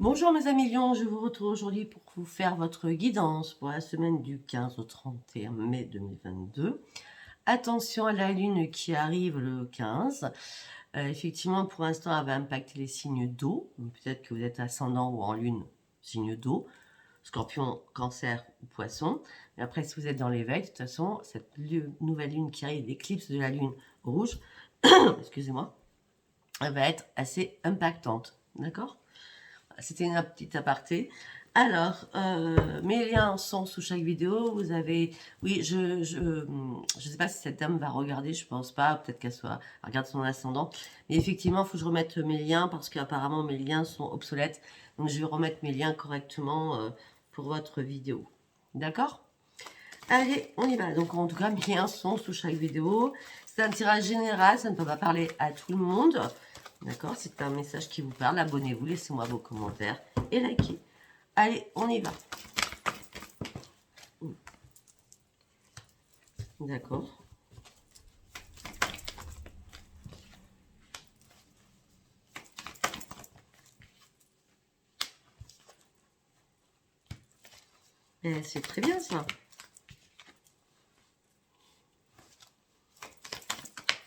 Bonjour mes amis Lions, je vous retrouve aujourd'hui pour vous faire votre guidance pour la semaine du 15 au 31 mai 2022. Attention à la lune qui arrive le 15. Effectivement, pour l'instant, elle va impacter les signes d'eau. Peut-être que vous êtes ascendant ou en lune, signe d'eau, scorpion, cancer ou poisson. Mais après, si vous êtes dans l'éveil, de toute façon, cette nouvelle lune qui arrive, l'éclipse de la lune rouge, excusez-moi, elle va être assez impactante. D'accord ? C'était une petite aparté. Alors, mes liens sont sous chaque vidéo. Vous avez, oui, je sais pas si cette dame va regarder. Je pense pas. Peut-être qu'elle regarde son ascendant. Mais effectivement, il faut que je remette mes liens parce qu'apparemment mes liens sont obsolètes. Donc, je vais remettre mes liens correctement pour votre vidéo. D'accord? Allez, on y va. Donc, en tout cas, mes liens sont sous chaque vidéo. C'est un tirage général. Ça ne peut pas parler à tout le monde. D'accord, c'est un message qui vous parle. Abonnez-vous, laissez-moi vos commentaires et likez. Allez, on y va. D'accord. C'est très bien ça.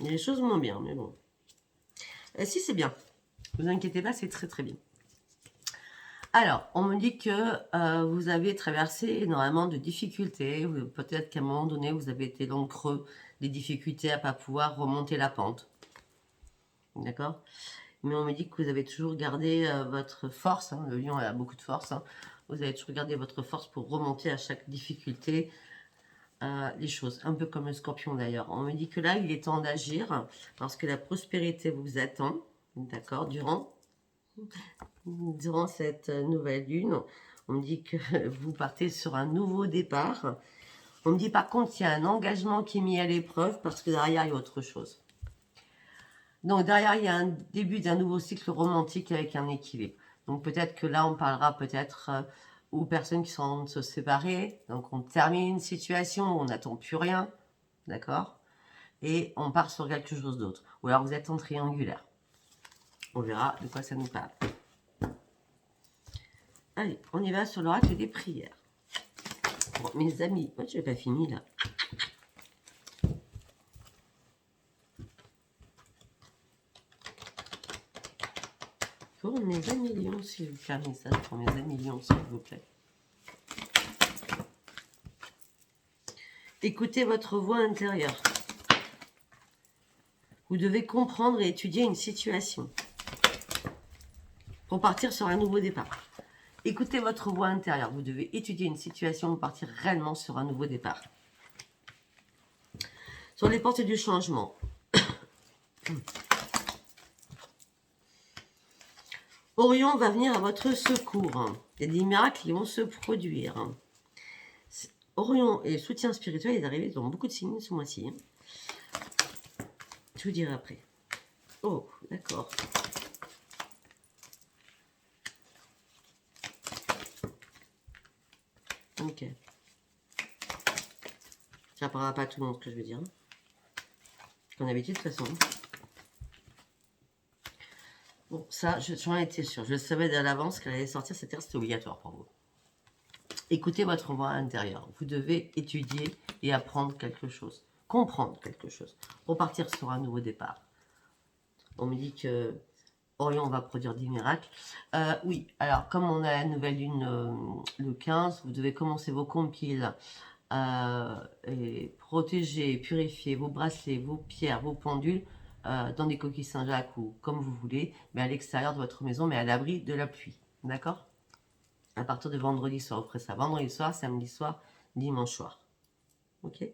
Il y a des choses moins bien, mais bon. Si, c'est bien. Ne vous inquiétez pas, c'est très très bien. Alors, on me dit que vous avez traversé énormément de difficultés. Peut-être qu'à un moment donné, vous avez été dans le creux, des difficultés à ne pas pouvoir remonter la pente. D'accord ? Mais on me dit que vous avez toujours gardé votre force. Hein, le lion a beaucoup de force. Hein. Vous avez toujours gardé votre force pour remonter à chaque difficulté les choses. Un peu comme le scorpion d'ailleurs. On me dit que là, il est temps d'agir parce que la prospérité vous attend. D'accord, durant cette nouvelle lune, on me dit que vous partez sur un nouveau départ. On me dit par contre qu'il y a un engagement qui est mis à l'épreuve parce que derrière, il y a autre chose. Donc derrière, il y a un début d'un nouveau cycle romantique avec un équilibre. Donc peut-être que là, on parlera peut-être aux personnes qui sont en train de se séparer. Donc on termine une situation où on n'attend plus rien. D'accord ? Et on part sur quelque chose d'autre. Ou alors vous êtes en triangulaire. On verra de quoi ça nous parle. Allez, on y va sur l'oracle des prières. Bon, mes amis, moi je n'ai pas fini là. Pour mes amis lions, s'il vous plaît, un message pour mes amis lions, s'il vous plaît. Écoutez votre voix intérieure. Vous devez comprendre et étudier une situation pour partir sur un nouveau départ. Écoutez votre voix intérieure. Vous devez étudier une situation pour partir réellement sur un nouveau départ. Sur les portes du changement. Orion va venir à votre secours. Il y a des miracles qui vont se produire. Orion et le soutien spirituel est arrivé dans beaucoup de signes ce mois-ci. Je vous dirai après. Oh, d'accord. Ok. Ça parlera pas à tout le monde ce que je veux dire. Comme d'habitude, de toute façon. Bon, ça, j'en étais sûre. Je savais à l'avance qu'elle allait sortir, c'était obligatoire pour vous. Écoutez votre voix intérieure. Vous devez étudier et apprendre quelque chose. Comprendre quelque chose. Pour partir sur un nouveau départ. On me dit que Orion va produire des miracles. Oui, alors comme on a la nouvelle lune le 15, vous devez commencer vos compiles et protéger, purifier vos bracelets, vos pierres, vos pendules dans des coquilles Saint-Jacques ou comme vous voulez, mais à l'extérieur de votre maison, mais à l'abri de la pluie. D'accord ? À partir de vendredi soir, vous ferez ça. Vendredi soir, samedi soir, dimanche soir. Ok ?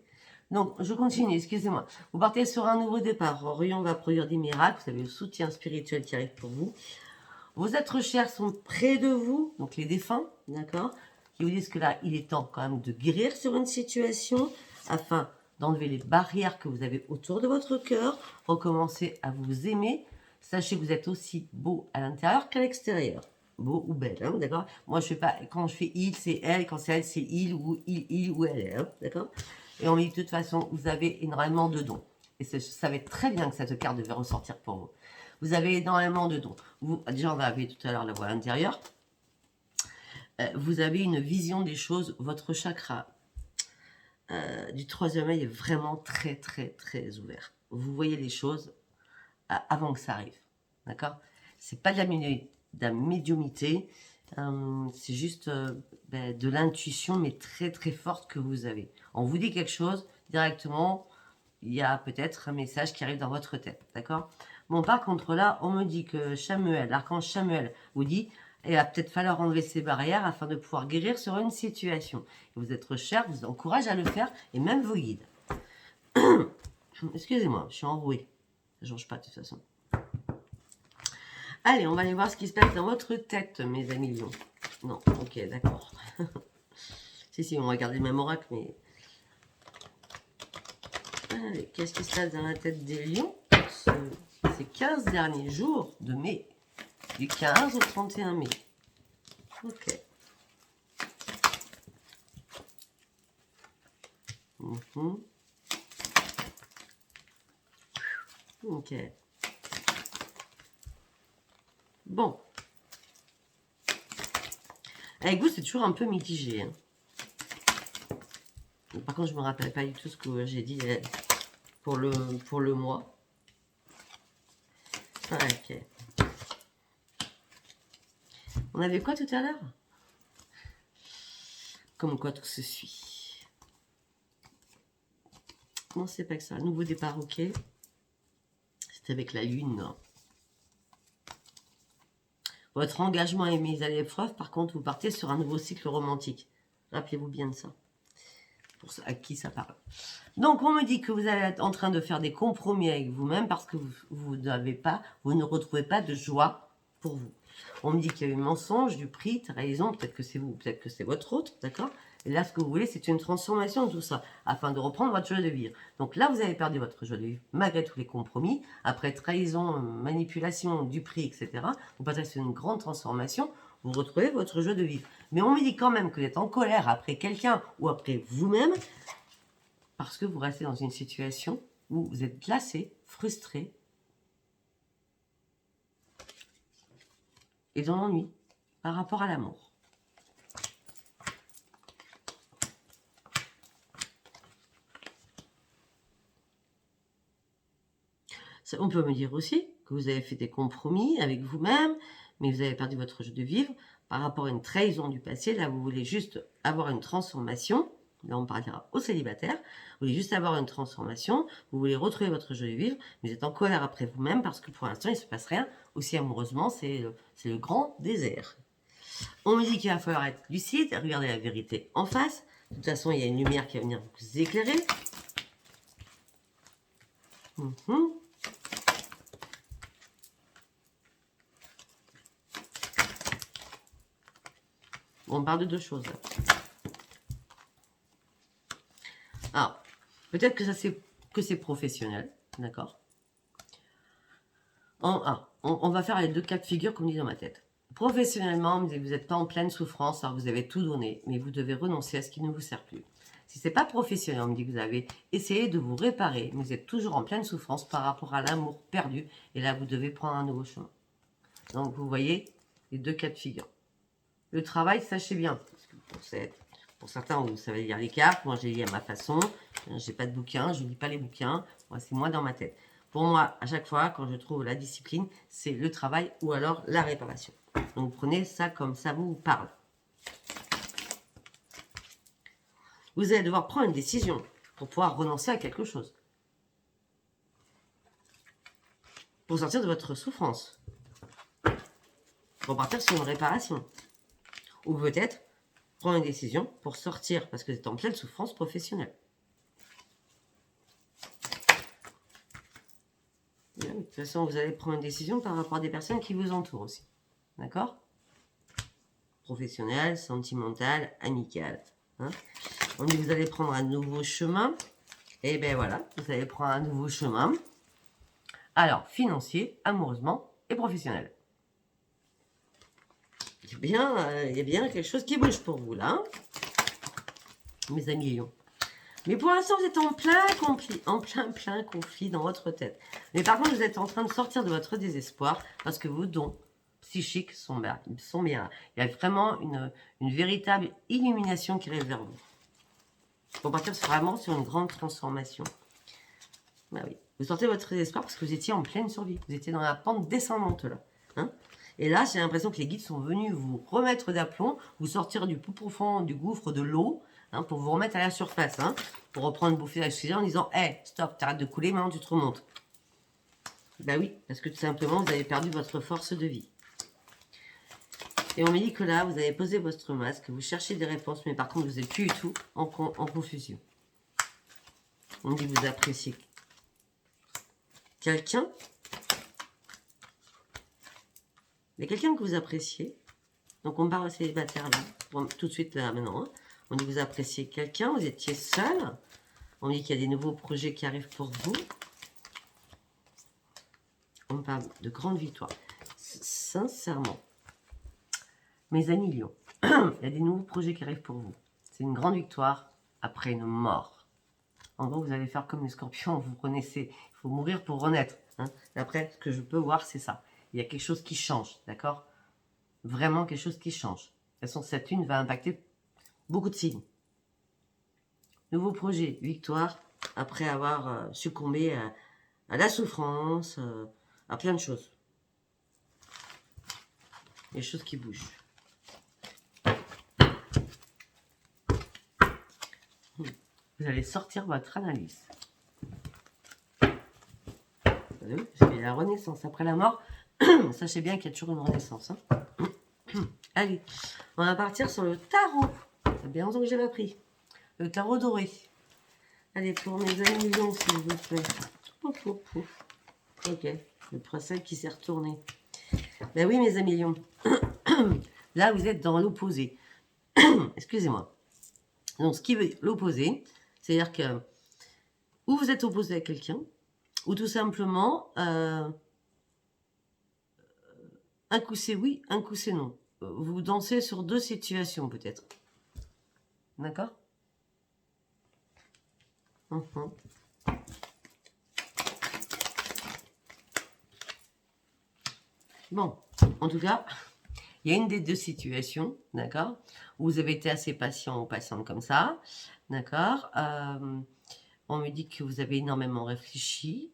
Donc, je continue, excusez-moi. Vous partez sur un nouveau départ. Orion va produire des miracles. Vous avez le soutien spirituel qui arrive pour vous. Vos êtres chers sont près de vous, donc les défunts, d'accord, qui vous disent que là, il est temps quand même de guérir sur une situation afin d'enlever les barrières que vous avez autour de votre cœur, recommencer à vous aimer. Sachez que vous êtes aussi beau à l'intérieur qu'à l'extérieur. Beau ou belle, hein, d'accord. Moi, je fais pas, quand je fais il, c'est elle, quand c'est elle, c'est il ou elle, hein, d'accord. Et on me dit de toute façon, vous avez énormément de dons. Et je savais très bien que cette carte devait ressortir pour vous. Vous avez énormément de dons. Déjà, on va appeler tout à l'heure la voix intérieure. vous avez une vision des choses. Votre chakra du troisième œil est vraiment très, très, très ouvert. Vous voyez les choses avant que ça arrive. D'accord? C'est pas de la médiumité, c'est juste de l'intuition, mais très, très forte que vous avez. On vous dit quelque chose, directement, il y a peut-être un message qui arrive dans votre tête. D'accord? Bon, par contre, là, on me dit que Chamuel, l'archange Chamuel, vous dit il va peut-être falloir enlever ces barrières afin de pouvoir guérir sur une situation. Vous êtes cher, vous encourage à le faire, et même vos guides. Excusez-moi, je suis enrouée. Ça ne change pas de toute façon. Allez, on va aller voir ce qui se passe dans votre tête, mes amis lions. Non, ok, d'accord. si, on va garder le même oracle, mais... Allez, qu'est-ce qui se passe dans la tête des lions ces 15 derniers jours de mai, du 15 au 31 mai. Ok. Ok. Bon. Avec vous, c'est toujours un peu mitigé. Hein. Par contre, je me rappelle pas du tout ce que j'ai dit pour le mois. Ok. On avait quoi tout à l'heure? Comme quoi tout se suit. Non, c'est pas que ça. Nouveau départ, ok. C'est avec la lune. Votre engagement est mis à l'épreuve. Par contre, vous partez sur un nouveau cycle romantique. Rappelez-vous bien de ça. Pour à qui ça parle. Donc, on me dit que vous allez être en train de faire des compromis avec vous-même parce que vous ne retrouvez pas de joie pour vous. On me dit qu'il y a eu mensonge, du prix, trahison, peut-être que c'est vous, peut-être que c'est votre autre, d'accord? Et là, ce que vous voulez, c'est une transformation de tout ça, afin de reprendre votre joie de vivre. Donc là, vous avez perdu votre joie de vivre, malgré tous les compromis. Après trahison, manipulation, du prix, etc., vous passez sur une grande transformation, vous retrouvez votre joie de vivre. Mais on me dit quand même que vous êtes en colère après quelqu'un ou après vous-même, parce que vous restez dans une situation où vous êtes glacé, frustré, et dans l'ennui par rapport à l'amour. On peut me dire aussi que vous avez fait des compromis avec vous-même, mais vous avez perdu votre jeu de vivre par rapport à une trahison du passé. Là, vous voulez juste avoir une transformation. Là, on parlera aux célibataires. Vous voulez juste avoir une transformation. Vous voulez retrouver votre jeu de vivre, mais vous êtes en colère après vous-même parce que pour l'instant, il ne se passe rien. Aussi amoureusement, c'est le grand désert. On me dit qu'il va falloir être lucide, regarder la vérité en face. De toute façon, il y a une lumière qui va venir vous éclairer. On parle de deux choses. Alors, peut-être que c'est professionnel, d'accord. On va faire les deux cas de figure comme dit dans ma tête. Professionnellement, vous n'êtes pas en pleine souffrance, alors vous avez tout donné, mais vous devez renoncer à ce qui ne vous sert plus. Si ce n'est pas professionnel, on me dit que vous avez essayé de vous réparer, mais vous êtes toujours en pleine souffrance par rapport à l'amour perdu, et là, vous devez prendre un nouveau chemin. Donc, vous voyez les deux cas de figure. Le travail, sachez bien, parce que pour certains, vous savez lire les cartes, moi, j'ai lu à ma façon, j'ai pas de bouquin, je ne lis pas les bouquins, c'est moi dans ma tête. Pour moi, à chaque fois, quand je trouve la discipline, c'est le travail ou alors la réparation. Donc, prenez ça comme ça vous parle. Vous allez devoir prendre une décision pour pouvoir renoncer à quelque chose. Pour sortir de votre souffrance. Pour partir sur une réparation. Ou peut-être prendre une décision pour sortir parce que vous êtes en pleine souffrance professionnelle. De toute façon, vous allez prendre une décision par rapport à des personnes qui vous entourent aussi. D'accord? Professionnel, sentimental, amical. Hein? On dit que vous allez prendre un nouveau chemin. Et bien voilà, vous allez prendre un nouveau chemin. Alors, financier, amoureusement et professionnel. Il y a bien quelque chose qui bouge pour vous là. Mes amis lions. Mais pour l'instant, vous êtes en plein conflit dans votre tête. Mais par contre, vous êtes en train de sortir de votre désespoir parce que vos dons psychiques sont bien. Il y a vraiment une véritable illumination qui arrive vers vous. Pour partir vraiment sur une grande transformation. Bah oui. Vous sortez votre désespoir parce que vous étiez en pleine survie. Vous étiez dans la pente descendante là. Hein, et là, j'ai l'impression que les guides sont venus vous remettre d'aplomb, vous sortir du plus profond du gouffre de l'eau, hein, pour vous remettre à la surface, hein, pour reprendre une bouffée d'oxygène en disant hey, stop, t'arrêtes de couler, maintenant tu te remontes. Bah oui, parce que tout simplement, vous avez perdu votre force de vie. Et on me dit que là, vous avez posé votre masque, vous cherchez des réponses, mais par contre, vous n'êtes plus du tout en confusion. On me dit que vous appréciez quelqu'un. Il y a quelqu'un que vous appréciez. Donc, on parle aux célibataires là, bon, tout de suite là, maintenant. Hein. On dit que vous appréciez quelqu'un, vous étiez seul. On dit qu'il y a des nouveaux projets qui arrivent pour vous. On parle de grandes victoires. Sincèrement, mes amis Lion, il y a des nouveaux projets qui arrivent pour vous. C'est une grande victoire après une mort. En gros, vous allez faire comme les scorpions, vous renaissez. Il faut mourir pour renaître. Hein. Après, ce que je peux voir, c'est ça. Il y a quelque chose qui change, d'accord? Vraiment quelque chose qui change. De toute façon, cette lune va impacter beaucoup de signes. Nouveau projet, victoire, après avoir succombé à la souffrance, à plein de choses. Des choses qui bougent. Vous allez sortir votre analyse. Vous avez vu, parce qu'il y a la renaissance. Après la mort, sachez bien qu'il y a toujours une renaissance. Hein. Allez, on va partir sur le tarot. C'est bien longtemps que j'ai pas pris. Le tarot doré. Allez, pour mes amis lions, s'il vous plaît. Pouf, pouf, pouf. Ok, le principe qui s'est retourné. Ben oui, mes amis lions. Là, vous êtes dans l'opposé. Excusez-moi. Donc, ce qui veut l'opposé, c'est-à-dire que ou vous êtes opposé à quelqu'un, ou tout simplement, un coup c'est oui, un coup c'est non. Vous dansez sur deux situations, peut-être. D'accord? Bon, en tout cas, il y a une des deux situations, d'accord, où vous avez été assez patient ou patiente comme ça, d'accord. On me dit que vous avez énormément réfléchi,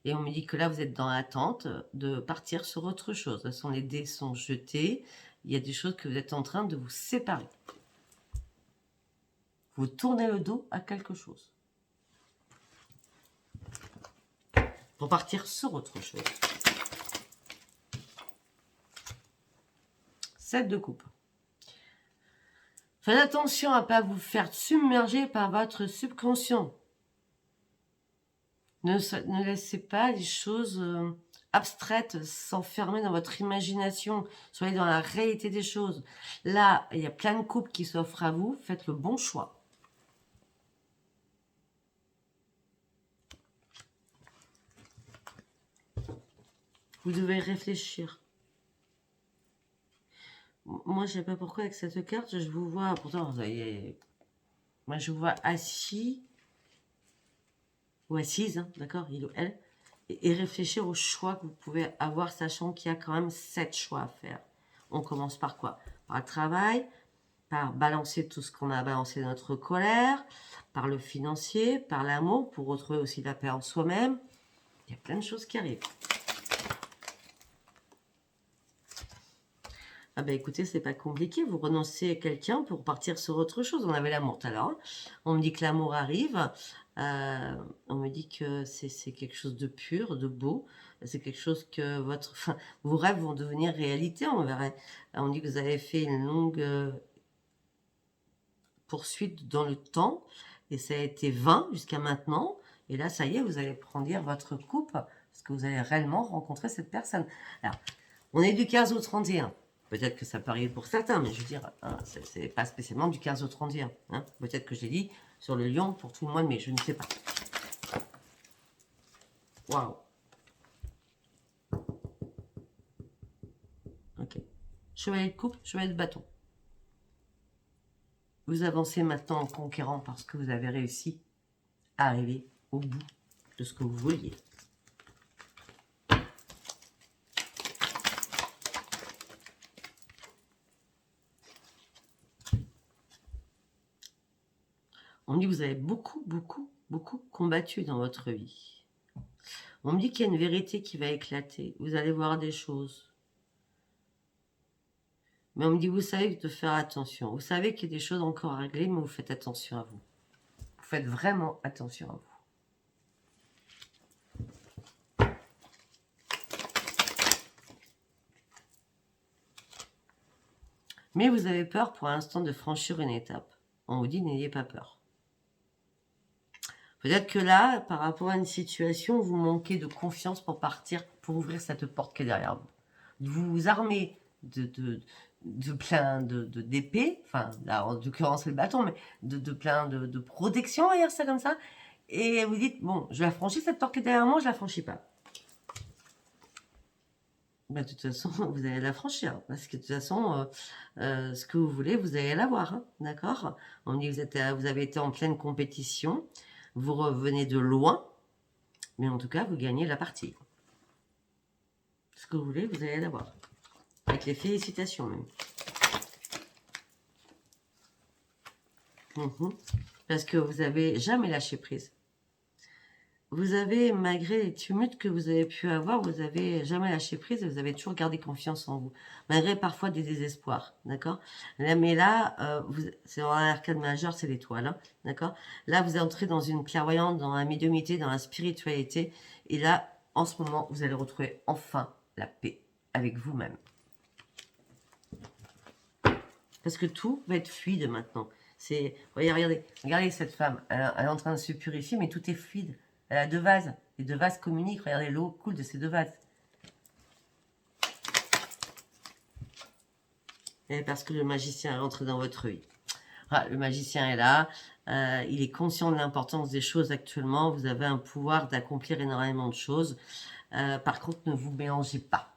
et on me dit que là, vous êtes dans l'attente de partir sur autre chose. De toute façon, les dés sont jetés, il y a des choses que vous êtes en train de vous séparer. Vous tournez le dos à quelque chose. Pour partir sur autre chose. 7 de coupe. Faites attention à ne pas vous faire submerger par votre subconscient. Ne laissez pas les choses abstraites s'enfermer dans votre imagination. Soyez dans la réalité des choses. Là, il y a plein de coupes qui s'offrent à vous. Faites le bon choix. Vous devez réfléchir. Moi, je ne sais pas pourquoi avec cette carte, je vous vois... Pourtant, vous avez... Moi, je vous vois assis ou assise, hein, d'accord, il ou elle, et réfléchir aux choix que vous pouvez avoir, sachant qu'il y a quand même 7 choix à faire. On commence par quoi? Par le travail, par balancer tout ce qu'on a balancé de notre colère, par le financier, par l'amour, pour retrouver aussi la paix en soi-même. Il y a plein de choses qui arrivent. Ah ben écoutez, c'est pas compliqué, vous renoncez à quelqu'un pour partir sur autre chose. On avait l'amour tout à l'heure. On me dit que l'amour arrive. On me dit que c'est quelque chose de pur, de beau. C'est quelque chose que vos rêves vont devenir réalité. On verrait. On dit que vous avez fait une longue poursuite dans le temps. Et ça a été vain jusqu'à maintenant. Et là, ça y est, vous allez prendre votre coupe. Parce que vous allez réellement rencontrer cette personne. Alors, on est du 15 au 31. Peut-être que ça peut arriver pour certains, mais je veux dire, hein, c'est pas spécialement du 15 au 31. Hein. Peut-être que je l'ai dit sur le lion pour tout le mois de mai, je ne sais pas. Waouh. Ok. Chevalier de coupe, chevalier de bâton. Vous avancez maintenant en conquérant parce que vous avez réussi à arriver au bout de ce que vous vouliez. On me dit que vous avez beaucoup, beaucoup, beaucoup combattu dans votre vie. On me dit qu'il y a une vérité qui va éclater. Vous allez voir des choses. Mais on me dit, vous savez de faire attention. Vous savez qu'il y a des choses encore à régler, mais vous faites attention à vous. Vous faites vraiment attention à vous. Mais vous avez peur pour l'instant de franchir une étape. On vous dit, n'ayez pas peur. Peut-être que là, par rapport à une situation, vous manquez de confiance pour partir, pour ouvrir cette porte qui est derrière vous. Vous vous armez de plein d'épées, enfin, là, en l'occurrence, c'est le bâton, mais de plein de protection, on va dire ça comme ça. Et vous dites, bon, je la franchis, cette porte qui est derrière moi, je la franchis pas. Bah, de toute façon, vous allez la franchir. Parce que de toute façon, ce que vous voulez, vous allez l'avoir. Hein, d'accord? On dit que vous avez été en pleine compétition. Vous revenez de loin. Mais en tout cas, vous gagnez la partie. Ce que vous voulez, vous allez l'avoir. Avec les félicitations même. Parce que vous n'avez jamais lâché prise. Vous avez, malgré les tumultes que vous avez pu avoir, vous n'avez jamais lâché prise et vous avez toujours gardé confiance en vous. Malgré parfois des désespoirs, d'accord? Mais là, c'est dans l'arcade majeur, c'est l'étoile, hein, d'accord? Là, vous entrez dans une clairvoyance, dans la médiumnité, dans la spiritualité. Et là, en ce moment, vous allez retrouver enfin la paix avec vous-même. Parce que tout va être fluide maintenant. Regardez cette femme, elle est en train de se purifier, mais tout est fluide. Elle a deux vases. Les deux vases communiquent. Regardez l'eau coule de ces deux vases. Et parce que le magicien est rentré dans votre vie. Voilà, le magicien est là. Il est conscient de l'importance des choses actuellement. Vous avez un pouvoir d'accomplir énormément de choses. Par contre, ne vous mélangez pas.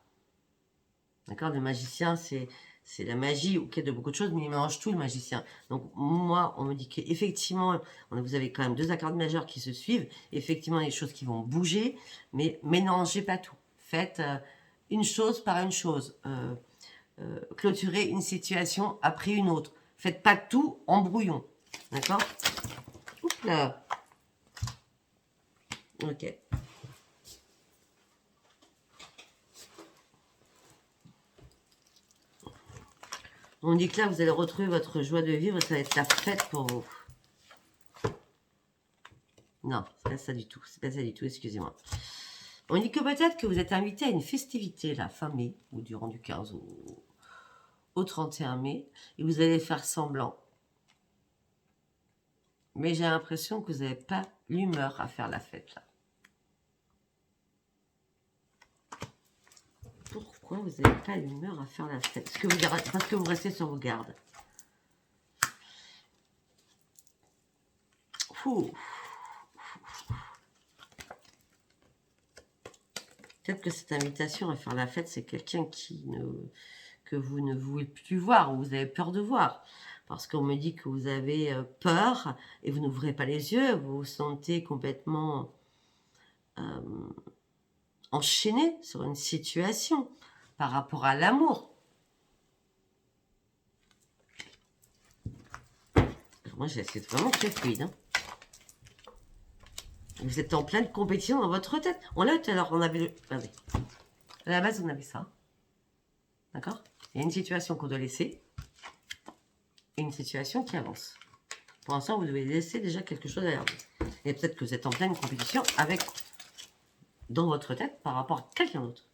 D'accord? Le magicien, c'est la magie, ok, de beaucoup de choses, mais il mélange tout, le magicien. Donc, moi, on me dit qu'effectivement, vous avez quand même deux accords majeurs qui se suivent. Effectivement, il y a des choses qui vont bouger, mais mélangez pas tout. Faites une chose par une chose. Clôturez une situation après une autre. Faites pas tout en brouillon. D'accord? Oups là. Ok. On dit que là, vous allez retrouver votre joie de vivre, ça va être la fête pour vous. Non, c'est pas ça du tout. C'est pas ça du tout, excusez-moi. On dit que peut-être que vous êtes invité à une festivité, la fin mai, ou durant du 15 au 31 mai, et vous allez faire semblant. Mais j'ai l'impression que vous n'avez pas l'humeur à faire la fête, là. Pourquoi vous n'avez pas l'humeur à faire la fête? Parce que vous restez sur vos gardes. Peut-être que cette invitation à faire la fête, c'est quelqu'un que vous ne voulez plus voir, ou vous avez peur de voir. Parce qu'on me dit que vous avez peur, et vous n'ouvrez pas les yeux, vous vous sentez complètement enchaîné sur une situation par rapport à l'amour. Moi, c'est vraiment très fluide. Hein. Vous êtes en pleine compétition dans votre tête. On l'a tout à l'heure, on avait... Regardez. À la base, on avait ça. D'accord? Il y a une situation qu'on doit laisser. Et une situation qui avance. Pour l'instant, vous devez laisser déjà quelque chose derrière vous. Et peut-être que vous êtes en pleine compétition avec... dans votre tête par rapport à quelqu'un d'autre.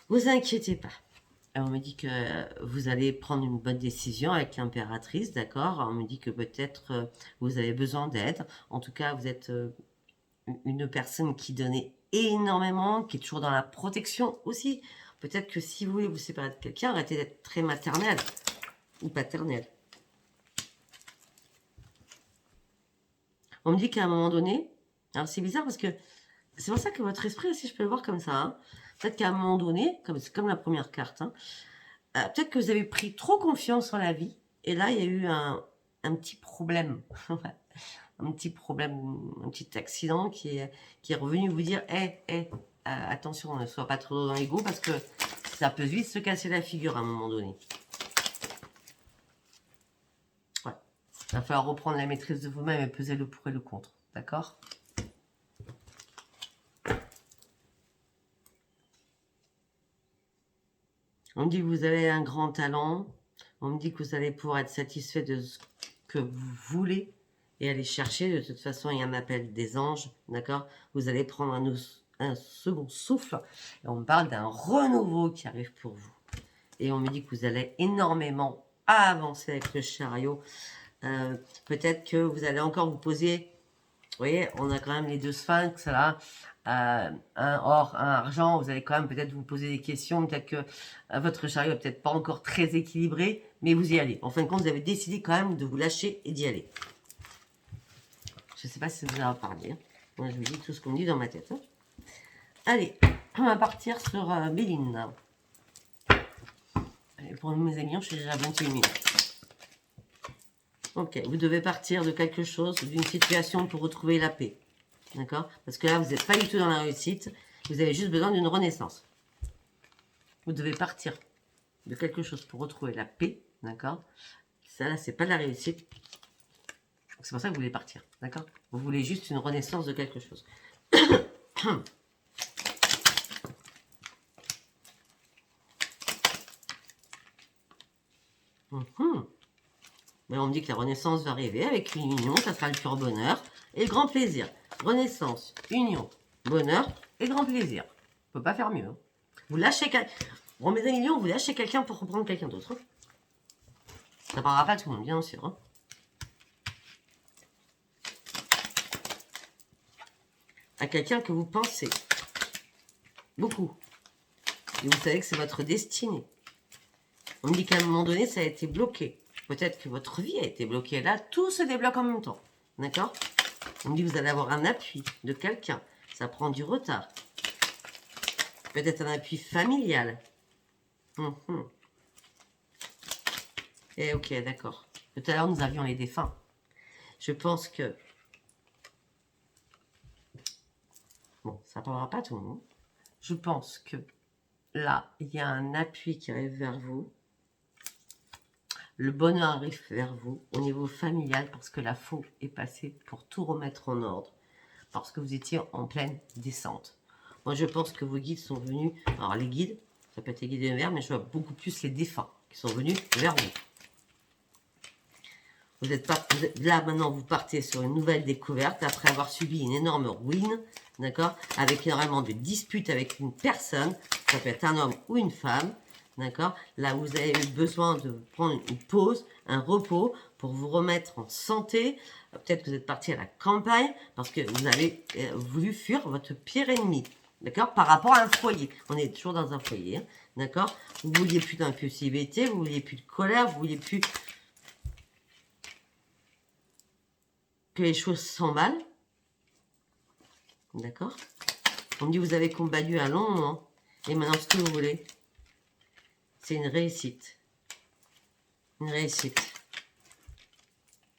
Vous inquiétez pas. On me dit que vous allez prendre une bonne décision avec l'impératrice, d'accord? On me dit que peut-être vous avez besoin d'aide. En tout cas, vous êtes une personne qui donnait énormément, qui est toujours dans la protection aussi. Peut-être que si vous voulez vous séparer de quelqu'un, arrêtez d'être très maternel ou paternel. On me dit qu'à un moment donné, alors c'est bizarre parce que c'est pour ça que votre esprit aussi, je peux le voir comme ça. Hein. Peut-être qu'à un moment donné, c'est comme la première carte, hein, peut-être que vous avez pris trop confiance en la vie. Et là, il y a eu un petit problème. Un petit problème, un petit accident qui est revenu vous dire attention, ne sois pas trop dans l'ego parce que ça peut vite se casser la figure à un moment donné. Ouais. Il va falloir reprendre la maîtrise de vous-même et peser le pour et le contre. D'accord? On me dit que vous avez un grand talent. On me dit que vous allez pouvoir être satisfait de ce que vous voulez et aller chercher. De toute façon, il y a un appel des anges. D'accord? Vous allez prendre un second souffle. Et on me parle d'un renouveau qui arrive pour vous. Et on me dit que vous allez énormément avancer avec le chariot. Peut-être que vous allez encore vous poser... Vous voyez, on a quand même les deux sphinx là. Un or, un argent, vous allez quand même peut-être vous poser des questions, peut-être que votre chariot n'est peut-être pas encore très équilibré, mais vous y allez. En fin de compte, vous avez décidé quand même de vous lâcher et d'y aller. Je ne sais pas si ça vous a parlé. Hein. Moi, je vous dis tout ce qu'on me dit dans ma tête. Hein. Allez, on va partir sur Béline. Allez, pour mes amis, je suis déjà à 28 minutes. Ok, vous devez partir de quelque chose, d'une situation pour retrouver la paix. D'accord? Parce que là, vous n'êtes pas du tout dans la réussite. Vous avez juste besoin d'une renaissance. Vous devez partir de quelque chose pour retrouver la paix. D'accord? Ça, là, c'est pas de la réussite. C'est pour ça que vous voulez partir. D'accord? Vous voulez juste une renaissance de quelque chose. Mais on me dit que la renaissance va arriver avec une union. Ça sera le pur bonheur et le grand plaisir. Renaissance, union, bonheur et grand plaisir. On ne peut pas faire mieux. Hein. Vous lâchez quelqu'un. Bon, mes millions, vous lâchez quelqu'un pour reprendre quelqu'un d'autre. Hein. Ça ne parlera pas à tout le monde, bien sûr. Hein. À quelqu'un que vous pensez beaucoup. Et vous savez que c'est votre destinée. On me dit qu'à un moment donné, ça a été bloqué. Peut-être que votre vie a été bloquée. Là, tout se débloque en même temps. D'accord? On me dit que vous allez avoir un appui de quelqu'un. Ça prend du retard. Peut-être un appui familial. Et ok, d'accord. Tout à l'heure, nous avions les défunts. Je pense que... Bon, ça ne parlera pas à tout le monde. Je pense que là, il y a un appui qui arrive vers vous. Le bonheur arrive vers vous au niveau familial parce que la faux est passée pour tout remettre en ordre. Parce que vous étiez en pleine descente. Moi, je pense que vos guides sont venus... Alors, les guides, ça peut être les guides univers, mais je vois beaucoup plus les défunts qui sont venus vers vous. Vous êtes là, maintenant, vous partez sur une nouvelle découverte après avoir subi une énorme ruine, d'accord? Avec énormément de disputes avec une personne, ça peut être un homme ou une femme, d'accord? Là, vous avez eu besoin de prendre une pause, un repos pour vous remettre en santé. Peut-être que vous êtes parti à la campagne parce que vous avez voulu fuir votre pire ennemi, d'accord? Par rapport à un foyer. On est toujours dans un foyer, hein, d'accord? Vous ne vouliez plus d'impulsivité, vous ne vouliez plus de colère, vous ne vouliez plus... que les choses s'emballent. D'accord? On me dit vous avez combattu un long moment. Et maintenant, ce que vous voulez, c'est une réussite. Une réussite.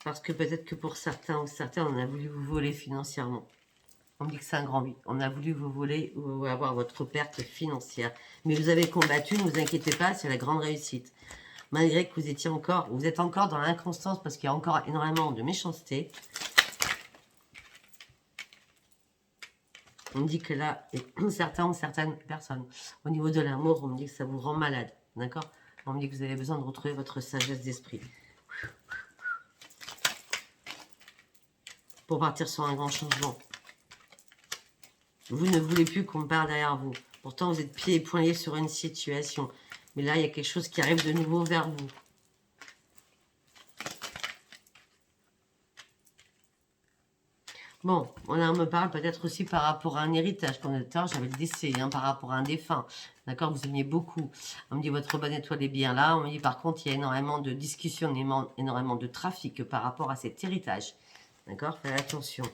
Parce que peut-être que pour certains ou certaines, on a voulu vous voler financièrement. On me dit que c'est un grand oui. On a voulu vous voler ou avoir votre perte financière. Mais vous avez combattu, ne vous inquiétez pas, c'est la grande réussite. Malgré que vous étiez encore, vous êtes encore dans l'inconstance parce qu'il y a encore énormément de méchanceté. On me dit que là, certains ou certaines personnes, au niveau de l'amour, on me dit que ça vous rend malade. D'accord? On me dit que vous avez besoin de retrouver votre sagesse d'esprit. Pour partir sur un grand changement. Vous ne voulez plus qu'on parle derrière vous. Pourtant, vous êtes pieds et poings liés sur une situation. Mais là, il y a quelque chose qui arrive de nouveau vers vous. Bon, on me parle peut-être aussi par rapport à un héritage. Comme tout à l'heure, j'avais le décès, hein, par rapport à un défunt. D'accord, vous aimiez beaucoup. On me dit votre bonne étoile est bien là. On me dit par contre, il y a énormément de discussions, énormément de trafic par rapport à cet héritage. D'accord, faites attention.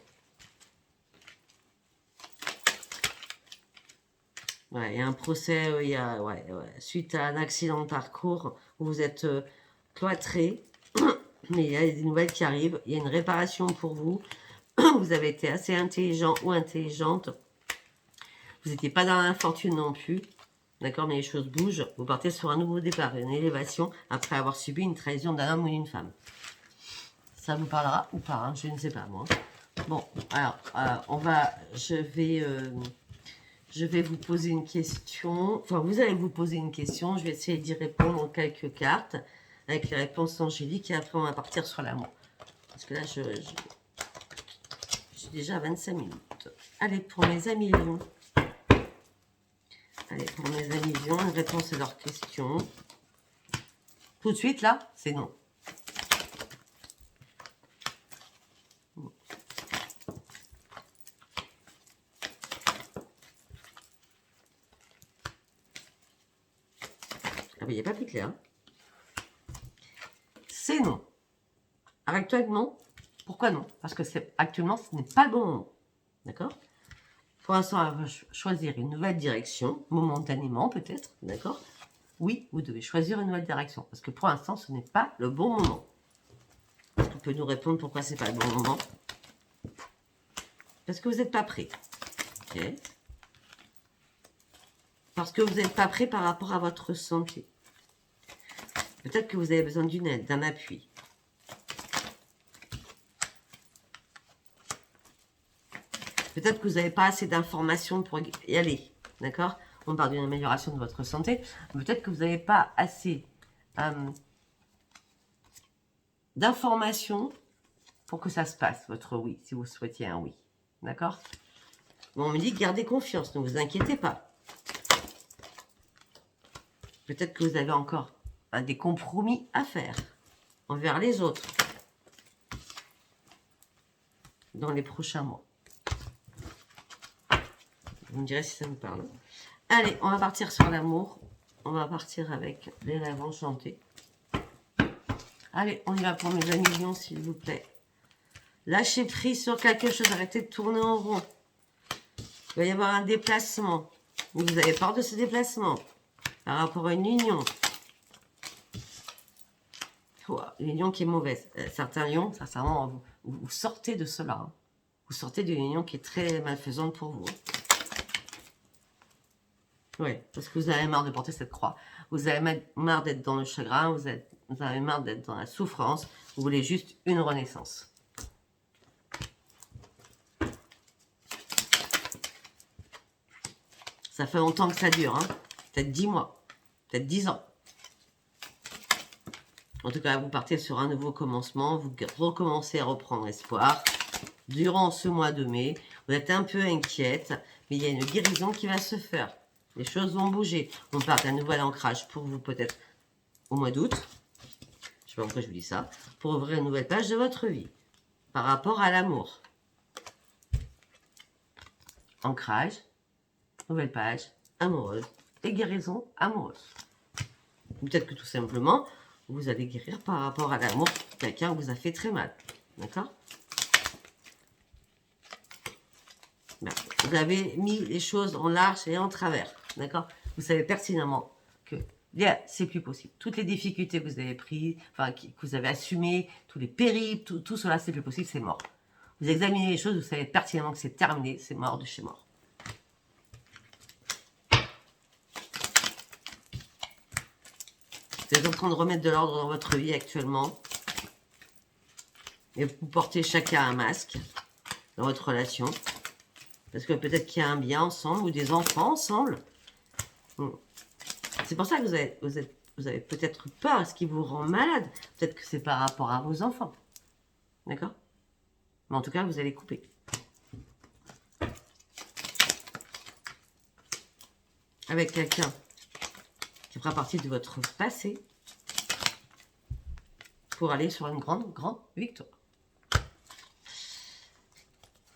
Ouais, il y a un procès, il y a, suite à un accident de parcours où vous êtes cloîtré, mais il y a des nouvelles qui arrivent. Il y a une réparation pour vous. Vous avez été assez intelligent ou intelligente. Vous n'étiez pas dans l'infortune non plus. D'accord, mais les choses bougent. Vous partez sur un nouveau départ, une élévation après avoir subi une trahison d'un homme ou d'une femme. Ça vous parlera ou pas, hein, je ne sais pas moi. Bon, alors, je vais vous poser une question. Enfin, vous allez vous poser une question. Je vais essayer d'y répondre en quelques cartes avec les réponses angéliques et après on va partir sur l'amour. Parce que là, je suis déjà à 25 minutes. Allez, pour mes amis lions. Allez, pour mes amis lions, une réponse à leurs questions. Tout de suite, là, c'est non. Ah mais il n'y a pas plus clair. Hein. C'est non. Arrête-toi avec non. Pourquoi non? Parce que actuellement, ce n'est pas le bon moment. D'accord? Pour l'instant, on va choisir une nouvelle direction, momentanément peut-être. D'accord? Oui, vous devez choisir une nouvelle direction. Parce que pour l'instant, ce n'est pas le bon moment. Tu peux nous répondre pourquoi c'est pas le bon moment? Parce que vous n'êtes pas prêt. Ok? Parce que vous n'êtes pas prêt par rapport à votre santé. Peut-être que vous avez besoin d'une aide, d'un appui. Peut-être que vous n'avez pas assez d'informations pour y aller. D'accord? On parle d'une amélioration de votre santé. Peut-être que vous n'avez pas assez d'informations pour que ça se passe, votre oui, si vous souhaitiez un oui. D'accord? Bon, on me dit gardez confiance, ne vous inquiétez pas. Peut-être que vous avez encore des compromis à faire envers les autres dans les prochains mois. Vous me direz si ça vous parle. Allez, on va partir sur l'amour. On va partir avec les rêves enchantés. Allez, on y va pour mes amis lions, s'il vous plaît. Lâchez prise sur quelque chose. Arrêtez de tourner en rond. Il va y avoir un déplacement. Vous avez peur de ce déplacement par rapport à une union. Une union qui est mauvaise. Certains lions, sincèrement, vous sortez de cela. Hein. Vous sortez d'une union qui est très malfaisante pour vous. Oui, parce que vous avez marre de porter cette croix. Vous avez marre d'être dans le chagrin. Vous avez marre d'être dans la souffrance. Vous voulez juste une renaissance. Ça fait longtemps que ça dure. Hein. Peut-être 10 mois. Peut-être 10 ans. En tout cas, vous partez sur un nouveau commencement. Vous recommencez à reprendre espoir. Durant ce mois de mai, vous êtes un peu inquiète. Mais il y a une guérison qui va se faire. Les choses vont bouger. On part d'un nouvel ancrage pour vous peut-être au mois d'août. Je sais pas pourquoi je vous dis ça. Pour ouvrir une nouvelle page de votre vie. Par rapport à l'amour. Ancrage. Nouvelle page. Amoureuse. Et guérison amoureuse. Peut-être que tout simplement, vous allez guérir par rapport à l'amour. Quelqu'un vous a fait très mal. D'accord? Vous avez mis les choses en large et en travers. D'accord? Vous savez pertinemment que c'est plus possible. Toutes les difficultés que vous avez prises, enfin, que vous avez assumées, tous les périples, tout cela, c'est plus possible, c'est mort. Vous examinez les choses, vous savez pertinemment que c'est terminé, c'est mort de chez mort. Vous êtes en train de remettre de l'ordre dans votre vie actuellement. Et vous portez chacun un masque dans votre relation. Parce que peut-être qu'il y a un bien ensemble ou des enfants ensemble. C'est pour ça que vous avez peut-être peur, ce qui vous rend malade. Peut-être que c'est par rapport à vos enfants. D'accord? Mais en tout cas, vous allez couper. Avec quelqu'un qui fera partie de votre passé pour aller sur une grande victoire.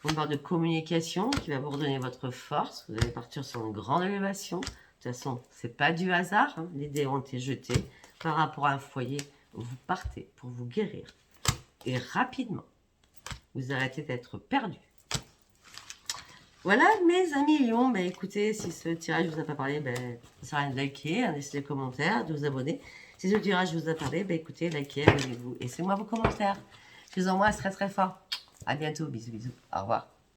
On parle de communication qui va vous redonner votre force. Vous allez partir sur une grande élévation. De toute façon, c'est pas du hasard. Hein. Les dés ont été jetés par rapport à un foyer. Vous partez pour vous guérir. Et rapidement, vous arrêtez d'être perdu. Voilà, mes amis lions. Ben, écoutez, si ce tirage vous a pas parlé, ben, ça sert à rien de liker, de laisser des commentaires, de vous abonner. Si ce tirage vous a parlé, ben, écoutez, likez, abonnez-vous. Et c'est moi vos commentaires. Je vous envoie très fort. À bientôt. Bisous, bisous. Au revoir.